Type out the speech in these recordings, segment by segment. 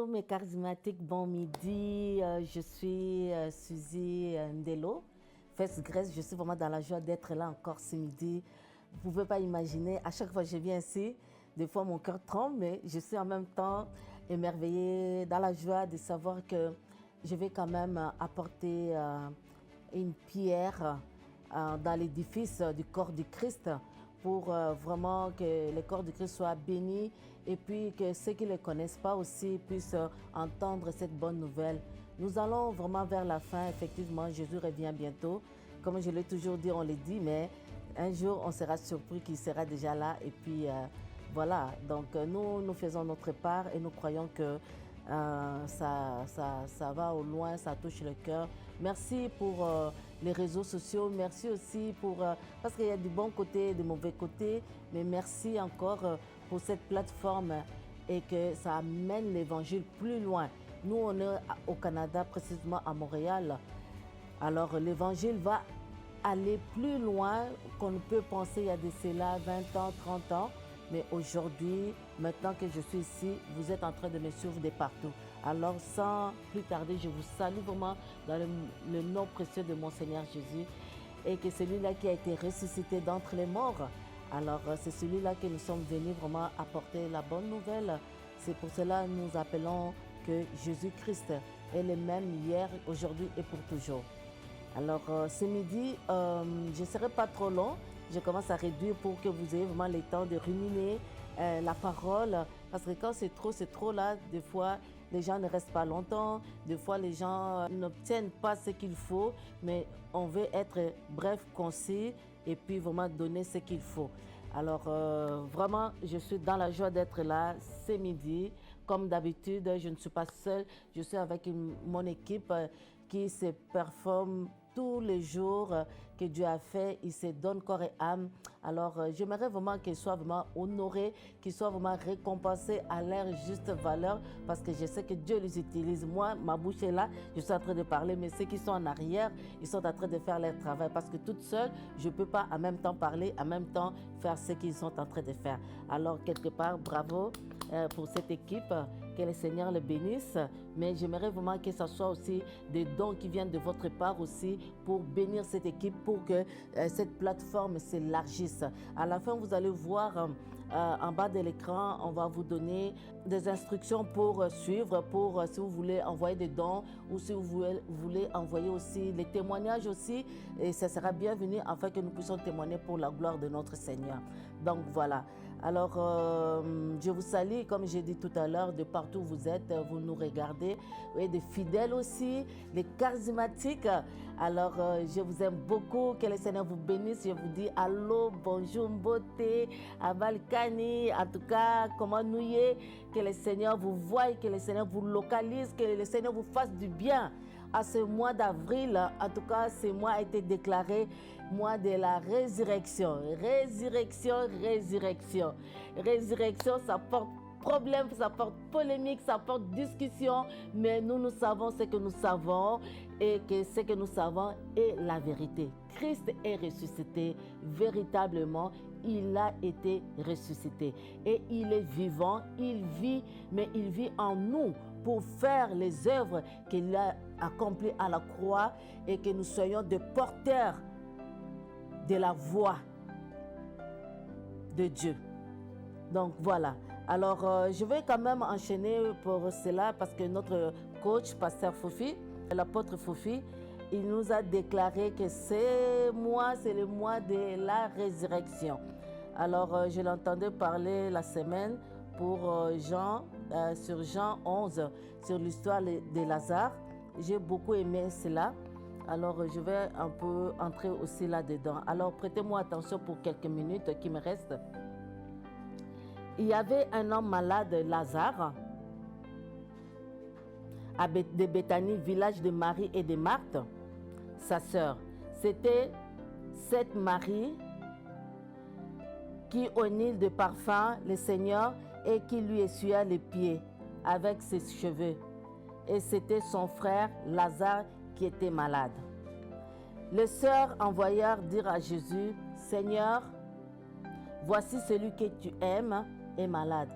Bonjour mes charismatiques, bon midi. Je suis Suzy Ndelo, First Grace. Je suis vraiment dans la joie d'être là encore ce midi. Vous ne pouvez pas imaginer, à chaque fois que je viens ici, des fois mon cœur tremble, mais je suis en même temps émerveillée, dans la joie de savoir que je vais quand même apporter une pierre dans l'édifice du corps du Christ, pour vraiment que le corps du Christ soit béni et puis que ceux qui ne le connaissent pas aussi puissent entendre cette bonne nouvelle. Nous allons vraiment vers la fin. Effectivement, Jésus revient bientôt. Comme je l'ai toujours dit, on le dit, mais un jour, on sera surpris qu'il sera déjà là. Et puis, voilà. Donc, nous faisons notre part et nous croyons que ça va au loin, ça touche le cœur. Merci pour les réseaux sociaux, merci aussi pour, parce qu'il y a du bon côté et du mauvais côté, mais merci encore pour cette plateforme et que ça amène l'évangile plus loin. Nous, on est au Canada, précisément à Montréal. Alors, l'évangile va aller plus loin qu'on ne peut penser il y a de cela 20 ans, 30 ans. Mais aujourd'hui, maintenant que je suis ici, vous êtes en train de me suivre de partout. Alors, sans plus tarder, je vous salue vraiment dans le nom précieux de mon Seigneur Jésus. Et que celui-là qui a été ressuscité d'entre les morts, alors c'est celui-là que nous sommes venus vraiment apporter la bonne nouvelle. C'est pour cela que nous appelons que Jésus-Christ est le même hier, aujourd'hui et pour toujours. Alors, ce midi, je ne serai pas trop long. Je commence à réduire pour que vous ayez vraiment le temps de ruminer la parole. Parce que quand c'est trop là, des fois, les gens ne restent pas longtemps. Des fois, les gens n'obtiennent pas ce qu'il faut. Mais on veut être bref, concis et puis vraiment donner ce qu'il faut. Alors, vraiment, je suis dans la joie d'être là ce midi. Comme d'habitude, je ne suis pas seule. Je suis avec mon équipe qui se performe tous les jours que Dieu a fait, il se donne corps et âme. Alors, j'aimerais vraiment qu'ils soient vraiment honorés, qu'ils soient vraiment récompensés à leur juste valeur, parce que je sais que Dieu les utilise. Moi, ma bouche est là, je suis en train de parler, mais ceux qui sont en arrière, ils sont en train de faire leur travail, parce que toute seule, je ne peux pas en même temps parler, en même temps faire ce qu'ils sont en train de faire. Alors, quelque part, bravo pour cette équipe. Que le Seigneur le bénisse, mais j'aimerais vraiment que ce soit aussi des dons qui viennent de votre part aussi pour bénir cette équipe, pour que cette plateforme s'élargisse. À la fin, vous allez voir en bas de l'écran, on va vous donner des instructions pour suivre, pour si vous voulez envoyer des dons ou si vous voulez envoyer aussi les témoignages aussi, et ça sera bienvenu afin que nous puissions témoigner pour la gloire de notre Seigneur. Donc voilà. Alors, je vous salue, comme j'ai dit tout à l'heure, de partout où vous êtes, vous nous regardez, et des fidèles aussi, les charismatiques. Alors, je vous aime beaucoup, que le Seigneur vous bénisse. Je vous dis allô, bonjour, beauté, abalkani, en tout cas, comment nous y est, que le Seigneur vous voie, que le Seigneur vous localise, que le Seigneur vous fasse du bien. À ce mois d'avril, en tout cas, ce mois a été déclaré mois de la résurrection. Résurrection, résurrection. Résurrection, ça porte problème, ça porte polémique, ça porte discussion, mais nous savons ce que nous savons et que ce que nous savons est la vérité. Christ est ressuscité, véritablement, il a été ressuscité et il est vivant, il vit, mais il vit en nous pour faire les œuvres qu'il a accomplies à la croix et que nous soyons des porteurs de la voix de Dieu. Donc voilà. Alors je vais quand même enchaîner pour cela parce que notre coach, pasteur Fofi, l'apôtre Fofi, il nous a déclaré que ce mois, c'est le mois de la résurrection. Alors je l'entendais parler la semaine pour sur Jean 11, sur l'histoire de Lazare. J'ai beaucoup aimé cela. Alors, je vais un peu entrer aussi là-dedans. Alors, prêtez-moi attention pour quelques minutes qui me restent. Il y avait un homme malade, Lazare, de Béthanie, village de Marie et de Marthe, sa sœur. C'était cette Marie qui oignit de parfum le Seigneur et qui lui essuya les pieds avec ses cheveux. Et c'était son frère Lazare qui était malade. Les sœurs envoyèrent dire à Jésus, « Seigneur, voici celui que tu aimes est malade.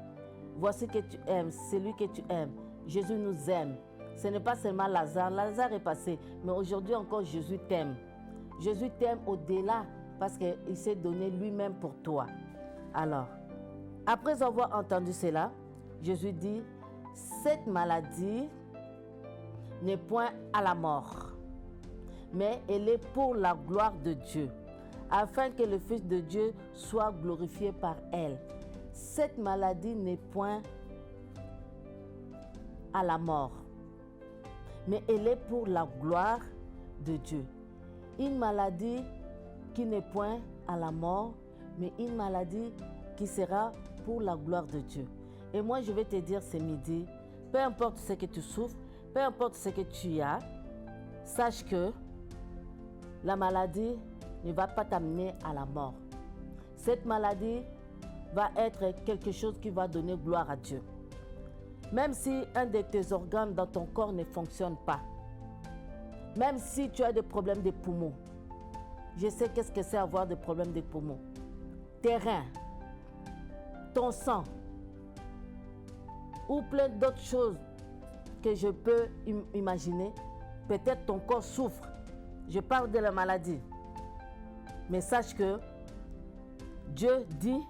Voici que tu aimes, celui que tu aimes Jésus nous aime. Ce n'est pas seulement Lazare. Lazare est passé, mais aujourd'hui encore, Jésus t'aime. Jésus t'aime au-delà parce qu'il s'est donné lui-même pour toi. Alors, après avoir entendu cela, Jésus dit, cette maladie n'est point à la mort, mais elle est pour la gloire de Dieu, afin que le Fils de Dieu soit glorifié par elle. Cette maladie n'est point à la mort, mais elle est pour la gloire de Dieu. Une maladie qui n'est point à la mort, mais une maladie qui sera pour la gloire de Dieu. Et moi, je vais te dire ce midi, peu importe ce que tu souffres, peu importe ce que tu as, sache que la maladie ne va pas t'amener à la mort. Cette maladie va être quelque chose qui va donner gloire à Dieu. Même si un de tes organes dans ton corps ne fonctionne pas, même si tu as des problèmes de poumons, je sais qu'est-ce que c'est avoir des problèmes de poumons. Tes reins, ton sang, ou plein d'autres choses que je peux imaginer, peut-être ton corps souffre. Je parle de la maladie. Mais sache que Dieu dit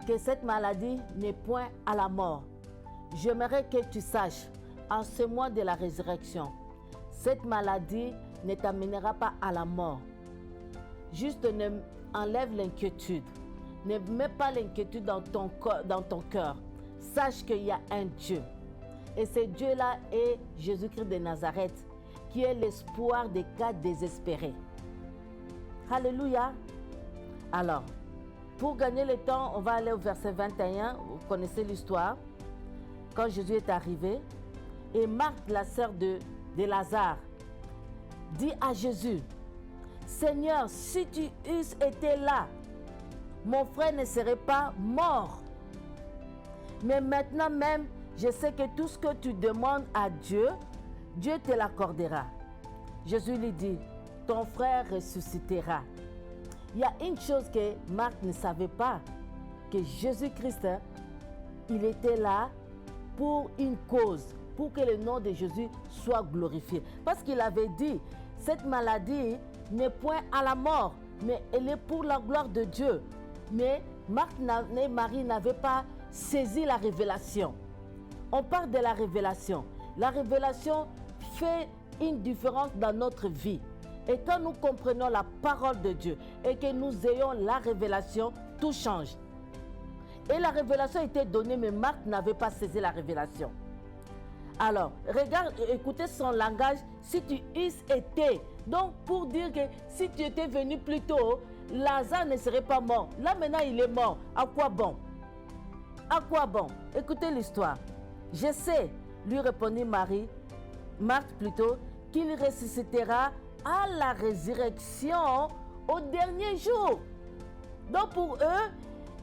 que cette maladie n'est point à la mort. J'aimerais que tu saches, en ce mois de la résurrection, cette maladie ne t'amènera pas à la mort. Juste enlève l'inquiétude. Ne mets pas l'inquiétude dans ton cœur. Sache qu'il y a un Dieu. Et ce Dieu-là est Jésus-Christ de Nazareth, qui est l'espoir des cas désespérés. Alléluia. Alors, pour gagner le temps, on va aller au verset 21. Vous connaissez l'histoire. Quand Jésus est arrivé, et Marthe, la sœur de Lazare, dit à Jésus, « Seigneur, si tu eusses été là, mon frère ne serait pas mort. Mais maintenant même, je sais que tout ce que tu demandes à Dieu, Dieu te l'accordera. » Jésus lui dit, « Ton frère ressuscitera. » Il y a une chose que Marthe ne savait pas, que Jésus-Christ, il était là pour une cause, pour que le nom de Jésus soit glorifié. Parce qu'il avait dit, cette maladie n'est point à la mort, mais elle est pour la gloire de Dieu. Mais Marthe et Marie n'avaient pas saisi la révélation. On parle de la révélation. La révélation fait une différence dans notre vie. Et quand nous comprenons la parole de Dieu et que nous ayons la révélation, tout change. Et la révélation était donnée, mais Marthe n'avait pas saisi la révélation. Alors, regarde, écoutez son langage, si tu eusses été. Donc, pour dire que si tu étais venu plus tôt, Lazare ne serait pas mort. Là, maintenant, il est mort. À quoi bon? À quoi bon? Écoutez l'histoire. Je sais, lui répondit Marthe plutôt, qu'il ressuscitera à la résurrection au dernier jour. Donc pour eux,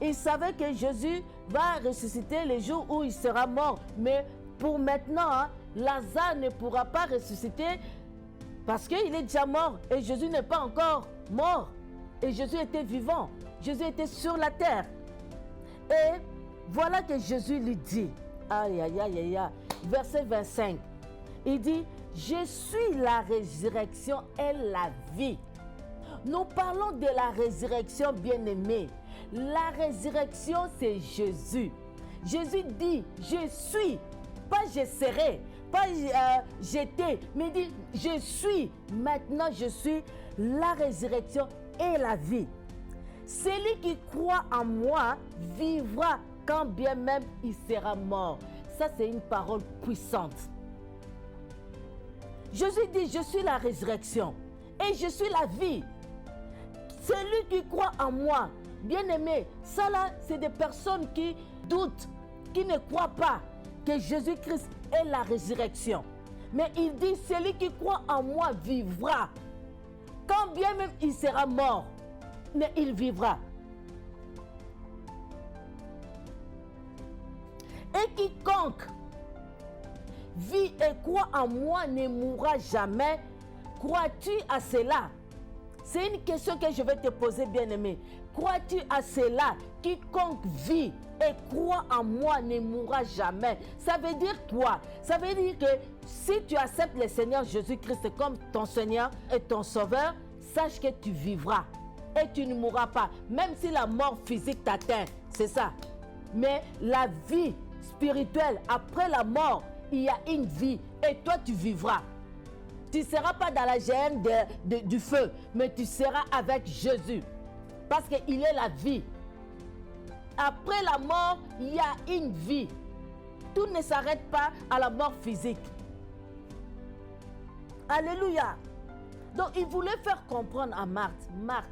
ils savaient que Jésus va ressusciter le jour où il sera mort. Mais pour maintenant, Lazare ne pourra pas ressusciter parce qu'il est déjà mort et Jésus n'est pas encore mort. Et Jésus était vivant. Jésus était sur la terre. Et voilà que Jésus lui dit, aïe, aïe, aïe, aïe, aïe, verset 25, il dit, « Je suis la résurrection et la vie. » Nous parlons de la résurrection, bien-aimés. La résurrection, c'est Jésus. Jésus dit, « Je suis », pas « je serai », pas « j'étais », mais il dit, « Je suis ». Maintenant, je suis la résurrection et la vie. Celui qui croit en moi vivra quand bien même il sera mort. Ça, c'est une parole puissante. Jésus dit, je suis la résurrection et je suis la vie. Celui qui croit en moi, bien aimé, ça là, c'est des personnes qui doutent, qui ne croient pas que Jésus-Christ est la résurrection. Mais il dit, celui qui croit en moi vivra. Quand bien même il sera mort, mais il vivra. Et quiconque vit et croit en moi ne mourra jamais. Crois-tu à cela? C'est une question que je vais te poser, bien-aimé. Crois-tu à cela? Quiconque vit et croit en moi ne mourra jamais. Ça veut dire quoi? Ça veut dire que si tu acceptes le Seigneur Jésus-Christ comme ton Seigneur et ton Sauveur, sache que tu vivras et tu ne mourras pas, même si la mort physique t'atteint. C'est ça. Mais la vie spirituelle, après la mort, il y a une vie et toi tu vivras. Tu ne seras pas dans la géhenne du feu, mais tu seras avec Jésus. Parce qu'il est la vie. Après la mort, il y a une vie. Tout ne s'arrête pas à la mort physique. Alléluia. Donc il voulait faire comprendre à Marthe, Marthe,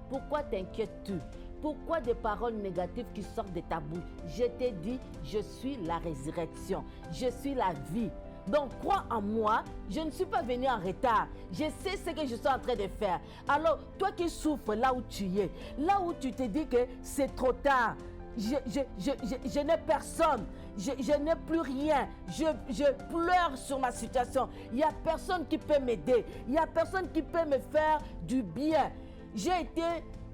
pourquoi t'inquiètes-tu? Pourquoi des paroles négatives qui sortent de ta bouche? Je t'ai dit, je suis la résurrection, je suis la vie. Donc crois en moi, je ne suis pas venu en retard. Je sais ce que je suis en train de faire. Alors toi qui souffres là où tu es, là où tu te dis que c'est trop tard, je n'ai personne, je n'ai plus rien, je pleure sur ma situation. Il n'y a personne qui peut m'aider, il n'y a personne qui peut me faire du bien. J'ai été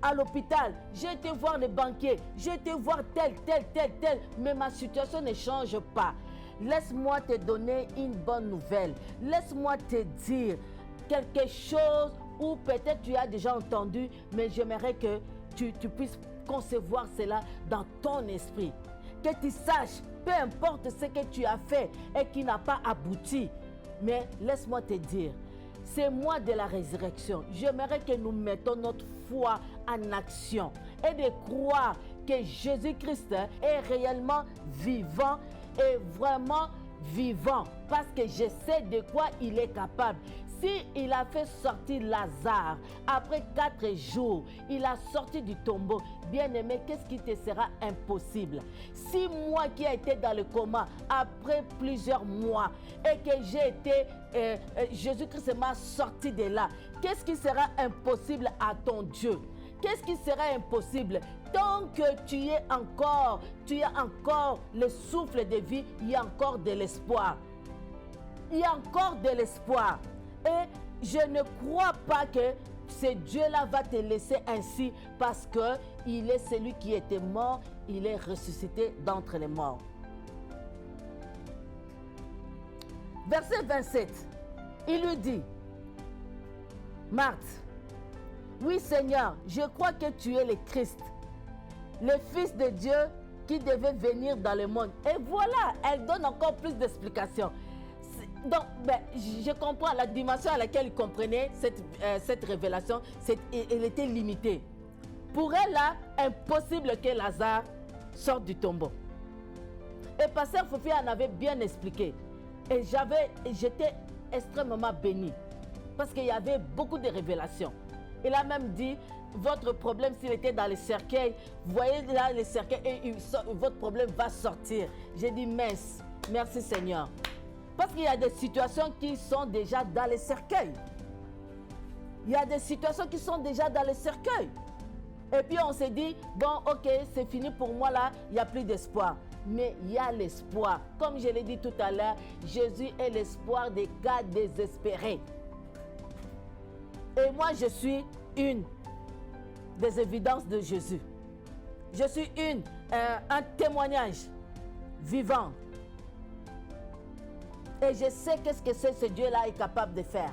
à l'hôpital, j'ai été voir les banquiers, j'ai été voir tel, mais ma situation ne change pas. Laisse-moi te donner une bonne nouvelle. Laisse-moi te dire quelque chose où peut-être tu as déjà entendu, mais j'aimerais que tu puisses concevoir cela dans ton esprit. Que tu saches, peu importe ce que tu as fait et qui n'a pas abouti, mais laisse-moi te dire, c'est moi de la résurrection. J'aimerais que nous mettons notre foi en action et de croire que Jésus-Christ est réellement vivant et vraiment vivant, parce que je sais de quoi il est capable. Si il a fait sortir Lazare après 4 jours, il a sorti du tombeau. Bien-aimé, qu'est-ce qui te sera impossible? Si moi qui ai été dans le coma après plusieurs mois et que j'ai été, Jésus-Christ m'a sorti de là, qu'est-ce qui sera impossible à ton Dieu? Qu'est-ce qui sera impossible? Tant que tu as encore le souffle de vie, il y a encore de l'espoir. Il y a encore de l'espoir. Et je ne crois pas que ce Dieu-là va te laisser ainsi, parce qu'il est celui qui était mort, il est ressuscité d'entre les morts. Verset 27, il lui dit, Marthe, oui Seigneur, je crois que tu es le Christ, le Fils de Dieu qui devait venir dans le monde. Et voilà, elle donne encore plus d'explications. Donc, je comprends la dimension à laquelle il comprenait cette révélation, elle était limitée. Pour elle, là, impossible que Lazare sorte du tombeau. Et Pasteur Fofi en avait bien expliqué. Et j'étais extrêmement béni, parce qu'il y avait beaucoup de révélations. Il a même dit, votre problème, s'il était dans les cercueils, vous voyez là les cercueils, et votre problème va sortir. J'ai dit, mince, merci Seigneur. Parce qu'il y a des situations qui sont déjà dans les cercueils. Il y a des situations qui sont déjà dans les cercueils. Et puis on s'est dit, bon, ok, c'est fini pour moi là, il n'y a plus d'espoir. Mais il y a l'espoir. Comme je l'ai dit tout à l'heure, Jésus est l'espoir des cas désespérés. Et moi, je suis une des évidences de Jésus. Je suis un témoignage vivant. Et je sais qu'est-ce que ce Dieu-là est capable de faire.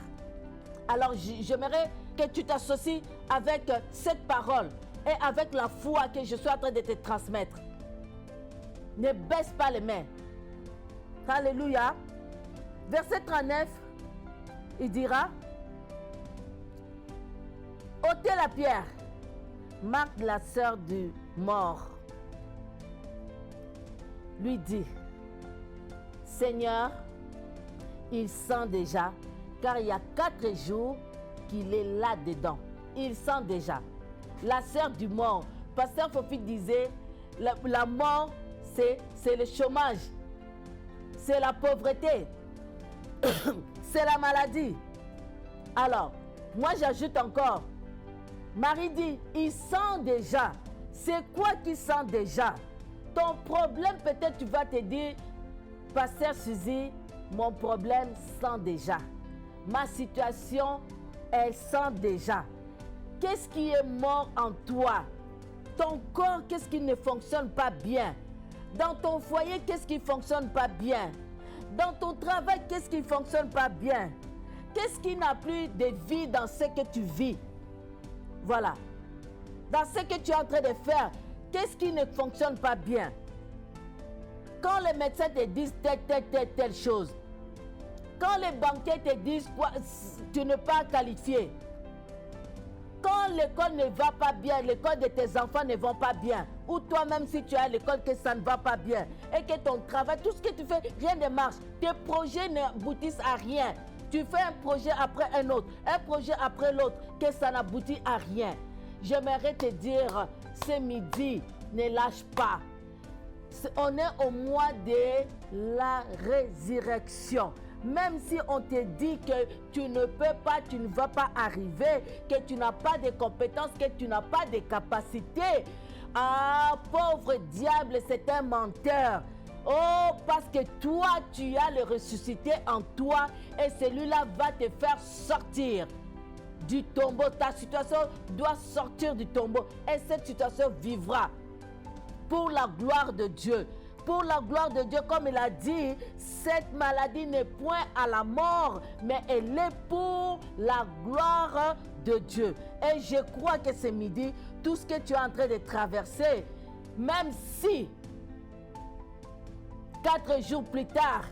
Alors, j'aimerais que tu t'associes avec cette parole et avec la foi que je suis en train de te transmettre. Ne baisse pas les mains. Alléluia. Verset 39, il dira, ôtez la pierre. Marthe, la sœur du mort, lui dit, Seigneur, il sent déjà, car il y a 4 jours qu'il est là-dedans. Il sent déjà. La sœur du mort. Pasteur Fofi disait, la mort, c'est le chômage, c'est la pauvreté, c'est la maladie. Alors, moi j'ajoute encore, Marie dit, il sent déjà. C'est quoi qu'il sent déjà? Ton problème, peut-être tu vas te dire, Pasteur Suzy, mon problème sent déjà. Ma situation, elle sent déjà. Qu'est-ce qui est mort en toi? ton corps, qu'est-ce qui ne fonctionne pas bien? Dans ton foyer, qu'est-ce qui ne fonctionne pas bien? Dans ton travail, qu'est-ce qui ne fonctionne pas bien? Qu'est-ce qui n'a plus de vie dans ce que tu vis? Voilà. Dans ce que tu es en train de faire, qu'est-ce qui ne fonctionne pas bien? Quand les médecins te disent telle chose, quand les banquiers te disent quoi, tu n'es pas qualifié, quand l'école ne va pas bien, l'école de tes enfants ne va pas bien, ou toi-même si tu es à l'école que ça ne va pas bien, et que ton travail, tout ce que tu fais, rien ne marche, tes projets n'aboutissent à rien, tu fais un projet après un autre, un projet après l'autre, que ça n'aboutit à rien. J'aimerais te dire, ce midi, ne lâche pas. On est au mois de la résurrection. Même si on te dit que tu ne peux pas, tu ne vas pas arriver, que tu n'as pas de compétences, que tu n'as pas de capacités. Ah, pauvre diable, c'est un menteur. Oh, parce que toi, tu as le ressuscité en toi et celui-là va te faire sortir du tombeau. Ta situation doit sortir du tombeau et cette situation vivra pour la gloire de Dieu. Pour la gloire de Dieu, comme il a dit, cette maladie n'est point à la mort, mais elle est pour la gloire de Dieu. Et je crois que ce midi, tout ce que tu es en train de traverser, même si 4 jours plus tard,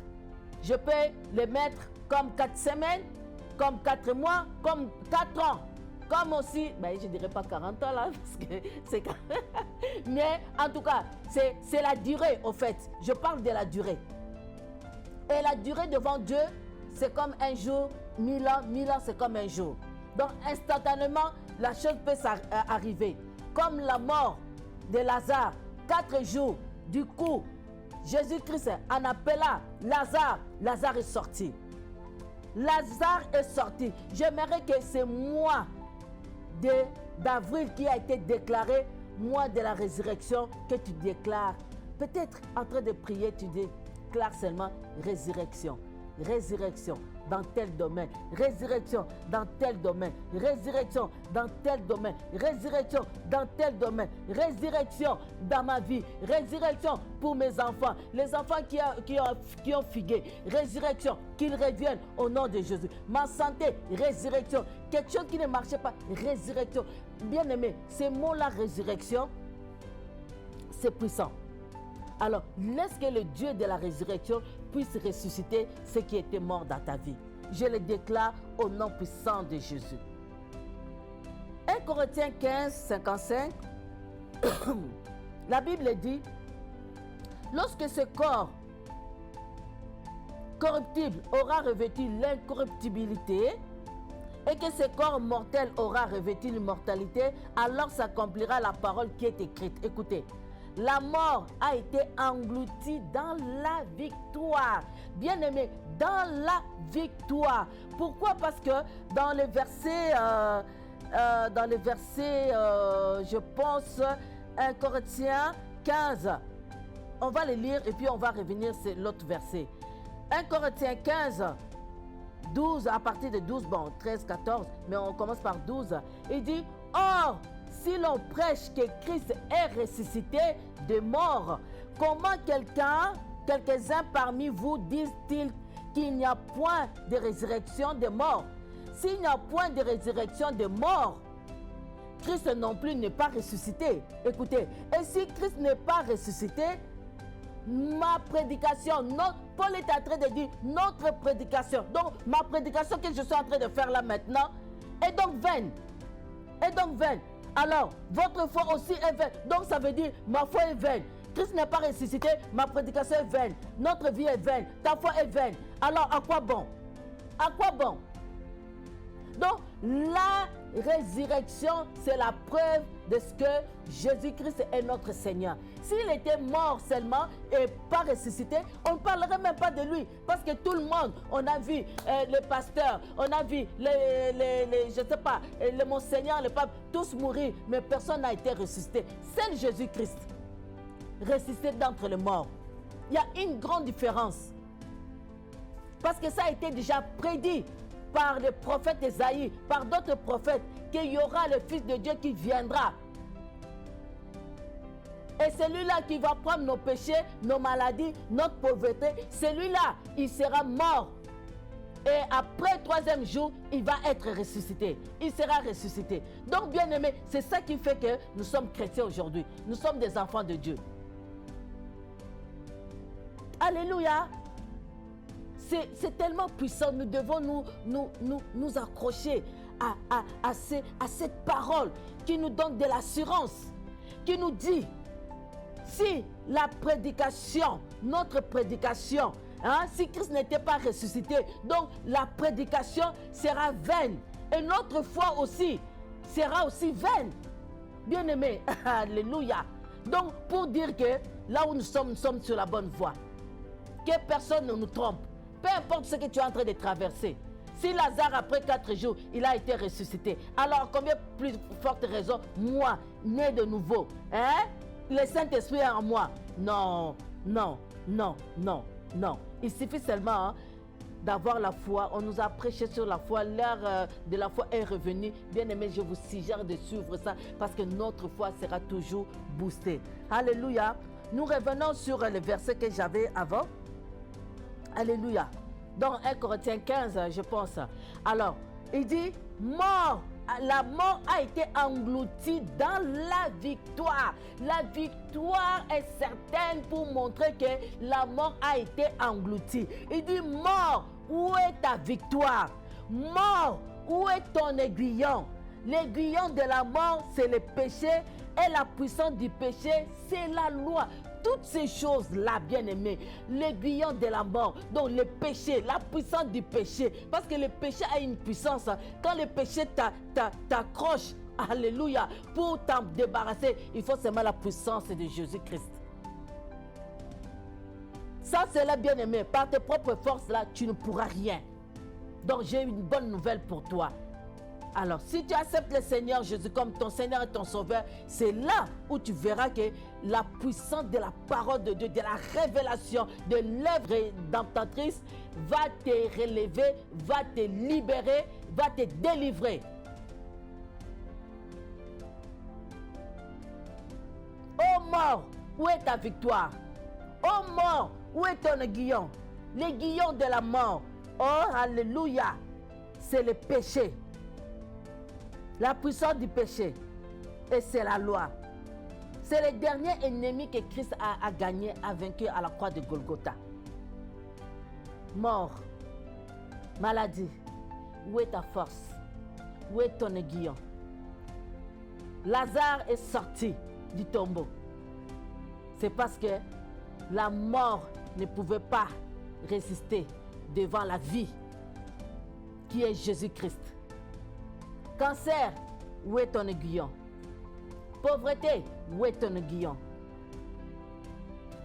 je peux le mettre comme 4 semaines, comme 4 mois, comme 4 ans. Comme aussi, ben, je ne dirais pas 40 ans là, parce que c'est... Mais en tout cas, c'est la durée au fait. Je parle de la durée. Et la durée devant Dieu, c'est comme un jour, 1000 ans, 1000 ans c'est comme un jour. Donc instantanément, la chose peut arriver. Comme la mort de Lazare, 4 jours, du coup, Jésus-Christ en appela Lazare, Lazare est sorti. Lazare est sorti. J'aimerais que c'est moi d'avril qui a été déclaré, mois de la résurrection, que tu déclares. Peut-être en train de prier, tu déclares seulement résurrection. Résurrection dans tel domaine, résurrection dans tel domaine, résurrection dans tel domaine, résurrection dans tel domaine, résurrection dans ma vie, résurrection pour mes enfants, les enfants qui ont fugué, résurrection, qu'ils reviennent au nom de Jésus. Ma santé, résurrection, quelque chose qui ne marchait pas, résurrection. Bien aimé, ces mots-là, résurrection, c'est puissant. Alors, laisse que le Dieu de la résurrection puisse ressusciter ce qui était mort dans ta vie. Je le déclare au nom puissant de Jésus. 1 Corinthiens 15, 55, la Bible dit, lorsque ce corps corruptible aura revêtu l'incorruptibilité et que ce corps mortel aura revêtu l'immortalité, alors s'accomplira la parole qui est écrite. Écoutez. La mort a été engloutie dans la victoire. Bien-aimé, dans la victoire. Pourquoi? Parce que dans le verset, je pense, 1 Corinthiens 15, on va le lire et puis on va revenir sur l'autre verset. 1 Corinthiens 15, 12, à partir de 12, bon, 13, 14, mais on commence par 12. Il dit, or, si l'on prêche que Christ est ressuscité de mort, comment quelques-uns parmi vous disent-ils qu'il n'y a point de résurrection de mort? S'il n'y a point de résurrection de mort, Christ non plus n'est pas ressuscité. Écoutez, et si Christ n'est pas ressuscité, ma prédication, Paul est en train de dire notre prédication. Donc, ma prédication que je suis en train de faire là maintenant est donc vaine. Est donc vaine. Alors, votre foi aussi est vaine. Donc, ça veut dire, ma foi est vaine. Christ n'est pas ressuscité, ma prédication est vaine. Notre vie est vaine, ta foi est vaine. Alors, à quoi bon? À quoi bon? Donc, la résurrection, c'est la preuve de ce que Jésus-Christ est notre Seigneur. S'il était mort seulement et pas ressuscité, on ne parlerait même pas de lui. Parce que tout le monde, on a vu les pasteurs, on a vu je ne sais pas, le Monseigneur, le pape, tous mourir, mais personne n'a été ressuscité. C'est Jésus-Christ, ressuscité d'entre les morts. Il y a une grande différence. Parce que ça a été déjà prédit par le prophète Esaïe, par d'autres prophètes, qu'il y aura le Fils de Dieu qui viendra. Et celui-là qui va prendre nos péchés, nos maladies, notre pauvreté, celui-là, il sera mort. Et après le 3e jour, il va être ressuscité. Il sera ressuscité. Donc, bien aimé, c'est ça qui fait que nous sommes chrétiens aujourd'hui. Nous sommes des enfants de Dieu. Alléluia. C'est tellement puissant. Nous devons nous accrocher à cette parole qui nous donne de l'assurance, qui nous dit, si la prédication, notre prédication, si Christ n'était pas ressuscité, donc la prédication sera vaine. Et notre foi aussi sera aussi vaine. Bien aimé, alléluia. Donc pour dire que là où nous sommes sur la bonne voie. Que personne ne nous trompe. Peu importe ce que tu es en train de traverser. Si Lazare, après 4 jours, il a été ressuscité, alors combien plus forte raison, moi, né de nouveau, le Saint-Esprit est en moi. Non, non, non, non, non. Il suffit seulement d'avoir la foi. On nous a prêché sur la foi. L'heure de la foi est revenue. Bien aimé, je vous suggère de suivre ça parce que notre foi sera toujours boostée. Alléluia. Nous revenons sur le verset que j'avais avant. Alléluia. Dans 1 Corinthiens 15, je pense. Alors, il dit, mort. La mort a été engloutie dans la victoire. La victoire est certaine pour montrer que la mort a été engloutie. Il dit, mort, où est ta victoire? Mort, où est ton aiguillon? L'aiguillon de la mort, c'est le péché, et la puissance du péché, c'est la loi. Toutes ces choses-là, bien aimés, l'aiguillon de la mort, donc le péché, la puissance du péché, parce que le péché a une puissance. Quand le péché t'accroche, alléluia, pour t'en débarrasser, il faut seulement la puissance de Jésus-Christ. Ça, c'est là, bien aimé. Par tes propres forces, là, tu ne pourras rien. Donc, j'ai une bonne nouvelle pour toi. Alors, si tu acceptes le Seigneur Jésus comme ton Seigneur et ton Sauveur, c'est là où tu verras que la puissance de la parole de Dieu, de la révélation, de l'œuvre rédemptatrice va te relever, va te libérer, va te délivrer. Ô mort, où est ta victoire? Ô mort, où est ton aiguillon? L'aiguillon de la mort. Oh, alléluia. C'est le péché. La puissance du péché. Et c'est la loi. C'est le dernier ennemi que Christ a gagné, a vaincu à la croix de Golgotha. Mort. Maladie. Où est ta force? Où est ton aiguillon? Lazare est sorti du tombeau. C'est parce que la mort ne pouvait pas résister devant la vie qui est Jésus-Christ. Cancer, où est ton aiguillon? Pauvreté, où est ton aiguillon?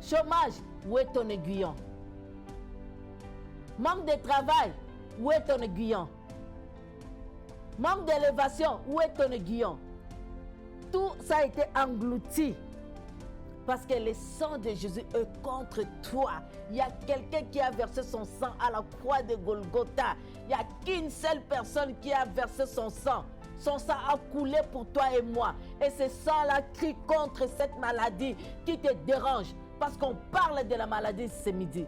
Chômage, où est ton aiguillon? Manque de travail, où est ton aiguillon? Manque d'élévation, où est ton aiguillon? Tout ça a été englouti parce que le sang de Jésus est contre toi. Il y a quelqu'un qui a versé son sang à la croix de Golgotha. Il n'y a qu'une seule personne qui a versé son sang. Son sang a coulé pour toi et moi. Et ce sang-là crie contre cette maladie qui te dérange. Parce qu'on parle de la maladie ce midi.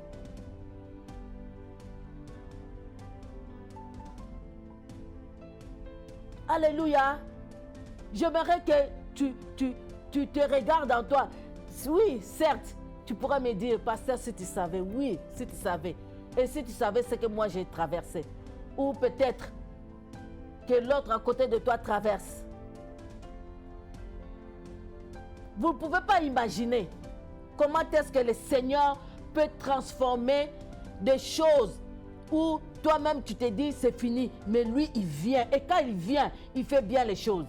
Alléluia. J'aimerais que tu te regardes en toi. Oui, certes, tu pourras me dire, pasteur, si tu savais. Oui, si tu savais. Et si tu savais ce que moi j'ai traversé. Ou peut-être que l'autre à côté de toi traverse. Vous ne pouvez pas imaginer comment est-ce que le Seigneur peut transformer des choses où toi-même tu te dis c'est fini, mais lui il vient. Et quand il vient, il fait bien les choses.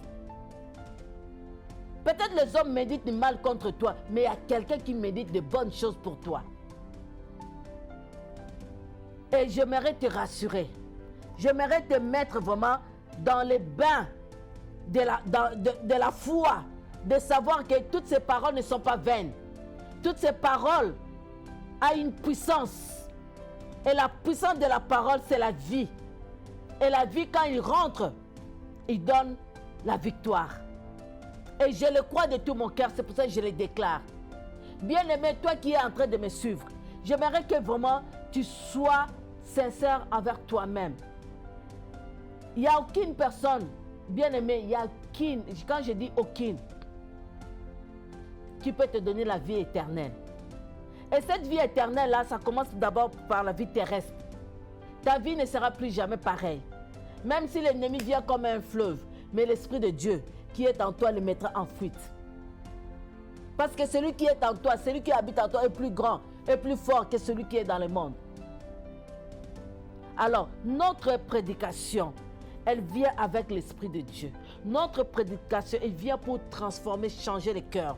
Peut-être les hommes méditent du mal contre toi, mais il y a quelqu'un qui médite de bonnes choses pour toi. Et j'aimerais te rassurer. J'aimerais te mettre vraiment dans les bains de la foi, de savoir que toutes ces paroles ne sont pas vaines. Toutes ces paroles ont une puissance. Et la puissance de la parole, c'est la vie. Et la vie, quand il rentre, il donne la victoire. Et je le crois de tout mon cœur, c'est pour ça que je le déclare. Bien-aimé, toi qui es en train de me suivre, j'aimerais que vraiment tu sois sincère envers toi-même. Il n'y a aucune personne, bien-aimé, il n'y a aucune, quand je dis aucune, qui peut te donner la vie éternelle. Et cette vie éternelle-là, ça commence d'abord par la vie terrestre. Ta vie ne sera plus jamais pareille. Même si l'ennemi vient comme un fleuve, mais l'Esprit de Dieu qui est en toi le mettra en fuite. Parce que celui qui est en toi, celui qui habite en toi est plus grand, est plus fort que celui qui est dans le monde. Alors, notre prédication, elle vient avec l'Esprit de Dieu. Notre prédication, elle vient pour transformer, changer les cœurs,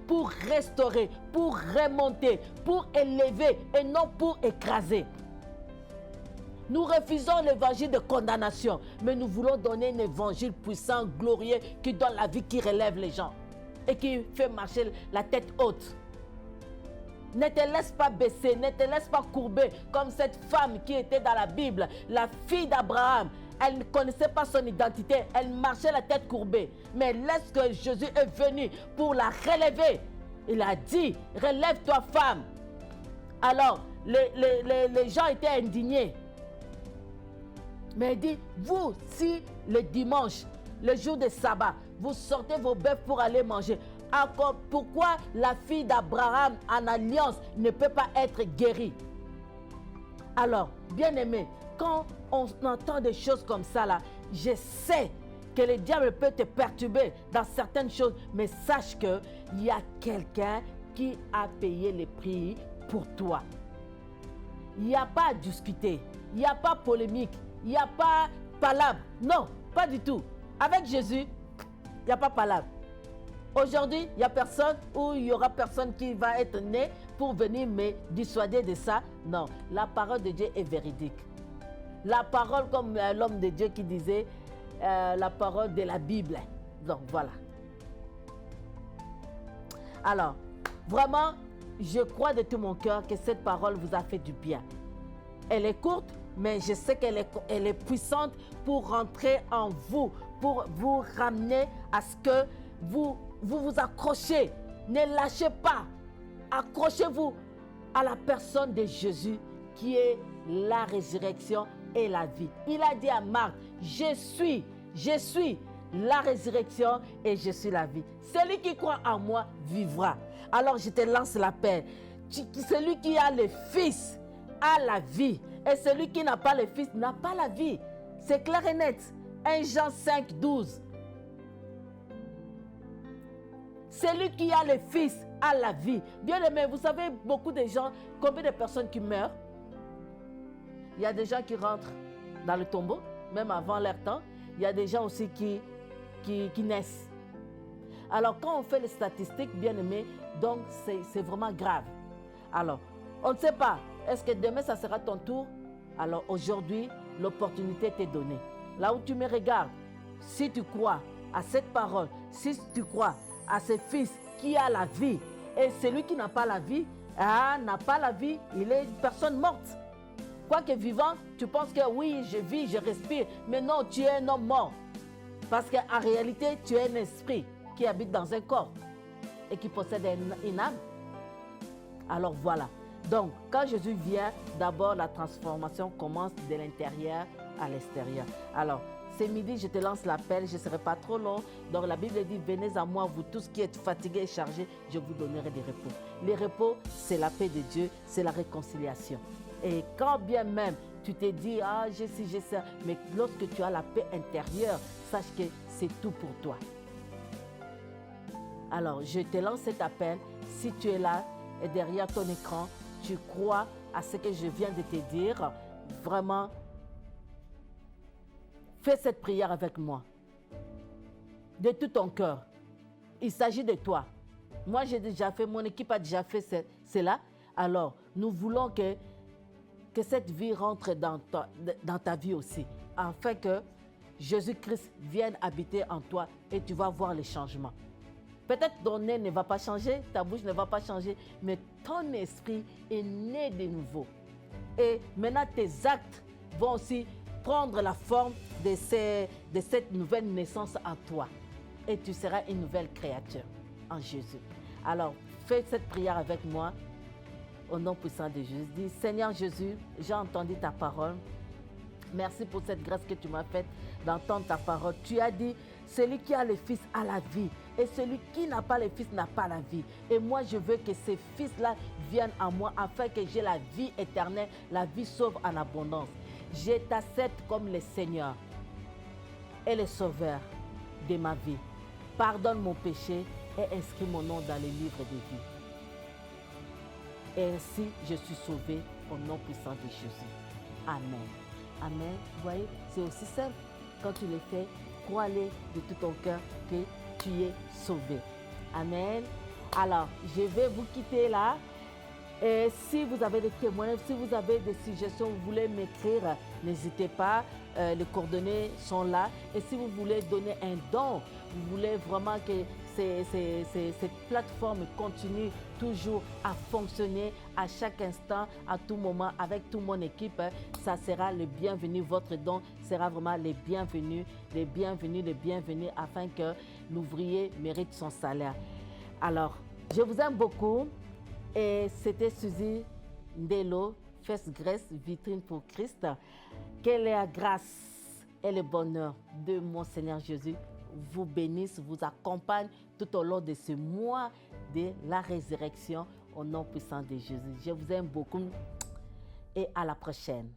pour restaurer, pour remonter, pour élever et non pour écraser. Nous refusons l'évangile de condamnation, mais nous voulons donner un évangile puissant, glorieux, qui donne la vie, qui relève les gens et qui fait marcher la tête haute. Ne te laisse pas baisser, ne te laisse pas courber comme cette femme qui était dans la Bible, la fille d'Abraham. Elle ne connaissait pas son identité, elle marchait la tête courbée. Mais lorsque Jésus est venu pour la relever, il a dit, relève-toi femme. Alors, les gens étaient indignés. Mais il dit, vous, si le dimanche, le jour de sabbat, vous sortez vos bœufs pour aller manger, encore, pourquoi la fille d'Abraham en alliance ne peut pas être guérie? Alors, bien-aimé, quand on entend des choses comme ça, là, je sais que le diable peut te perturber dans certaines choses, mais sache qu'il y a quelqu'un qui a payé le prix pour toi. Il n'y a pas à discuter, il n'y a pas polémique, il n'y a pas palabre. Non, pas du tout. Avec Jésus, il n'y a pas palabre. Aujourd'hui, il n'y a personne ou il y aura personne qui va être né pour venir me dissuader de ça. Non, la parole de Dieu est véridique. La parole, comme l'homme de Dieu qui disait, la parole de la Bible. Donc, voilà. Alors, vraiment, je crois de tout mon cœur que cette parole vous a fait du bien. Elle est courte, mais je sais qu'elle est puissante pour rentrer en vous, pour vous ramener à ce que vous accrochez. Ne lâchez pas. Accrochez-vous à la personne de Jésus qui est la résurrection et la vie. Il a dit à Marc, je suis la résurrection et je suis la vie. Celui qui croit en moi vivra. Alors je te lance l'appel. Celui qui a le Fils a la vie. Et celui qui n'a pas le Fils n'a pas la vie. C'est clair et net. 1 Jean 5, 12. Celui qui a le Fils a la vie. Bien aimé, vous savez, beaucoup de gens, combien de personnes qui meurent? Il y a des gens qui rentrent dans le tombeau, même avant leur temps. Il y a des gens aussi qui naissent. Alors, quand on fait les statistiques, bien aimé, donc c'est vraiment grave. Alors, on ne sait pas. Est-ce que demain, ça sera ton tour? Alors, aujourd'hui, l'opportunité t'est donnée. Là où tu me regardes, si tu crois à cette parole, si tu crois à ce Fils qui a la vie, et celui qui n'a pas la vie, n'a pas la vie, il est une personne morte. Quoique vivant, tu penses que oui, je vis, je respire, mais non, tu es un homme mort. Parce qu'en réalité, tu es un esprit qui habite dans un corps et qui possède une âme. Alors voilà. Donc, quand Jésus vient, d'abord la transformation commence de l'intérieur à l'extérieur. Alors, ce midi, je te lance l'appel, je ne serai pas trop long. Donc, la Bible dit, venez à moi, vous tous qui êtes fatigués et chargés, je vous donnerai des repos. Les repos, c'est la paix de Dieu, c'est la réconciliation. Et quand bien même tu te dis, ah, j'ai ci, j'ai ça, mais lorsque tu as la paix intérieure, sache que c'est tout pour toi. Alors, je te lance cet appel. Si tu es là et derrière ton écran, tu crois à ce que je viens de te dire, vraiment, fais cette prière avec moi. De tout ton cœur. Il s'agit de toi. Moi, j'ai déjà fait, mon équipe a déjà fait cela. Alors, nous voulons que cette vie rentre dans ta vie aussi, afin que Jésus-Christ vienne habiter en toi et tu vas voir les changements. Peut-être ton nez ne va pas changer, ta bouche ne va pas changer, mais ton esprit est né de nouveau. Et maintenant, tes actes vont aussi prendre la forme de cette nouvelle naissance en toi. et tu seras une nouvelle créature en Jésus. Alors, fais cette prière avec moi au nom puissant de Jésus. Dis, Seigneur Jésus, j'ai entendu ta parole. Merci pour cette grâce que tu m'as faite d'entendre ta parole. Tu as dit, celui qui a le Fils a la vie et celui qui n'a pas le Fils n'a pas la vie. Et moi, je veux que ces fils-là viennent à moi afin que j'ai la vie éternelle, la vie sauve en abondance. Je t'accepte comme le Seigneur et le Sauveur de ma vie. Pardonne mon péché et inscris mon nom dans le livre de vie. Et ainsi, je suis sauvé au nom puissant de Jésus. Amen. Amen. Vous voyez, c'est aussi simple. Quand tu le fais, crois-le de tout ton cœur que tu es sauvé. Amen. Alors, je vais vous quitter là. Et si vous avez des témoignages, si vous avez des suggestions, vous voulez m'écrire, n'hésitez pas. Les coordonnées sont là. Et si vous voulez donner un don, vous voulez vraiment que cette plateforme continue toujours à fonctionner à chaque instant, à tout moment, avec toute mon équipe, ça sera le bienvenu. Votre don sera vraiment les bienvenus, les bienvenus, les bienvenus, afin que l'ouvrier mérite son salaire. Alors, je vous aime beaucoup. Et c'était Suzy Ndelo, First Grace, vitrine pour Christ. Que la grâce et le bonheur de mon Seigneur Jésus vous bénisse, vous accompagne tout au long de ce mois de la résurrection au nom puissant de Jésus. Je vous aime beaucoup et à la prochaine.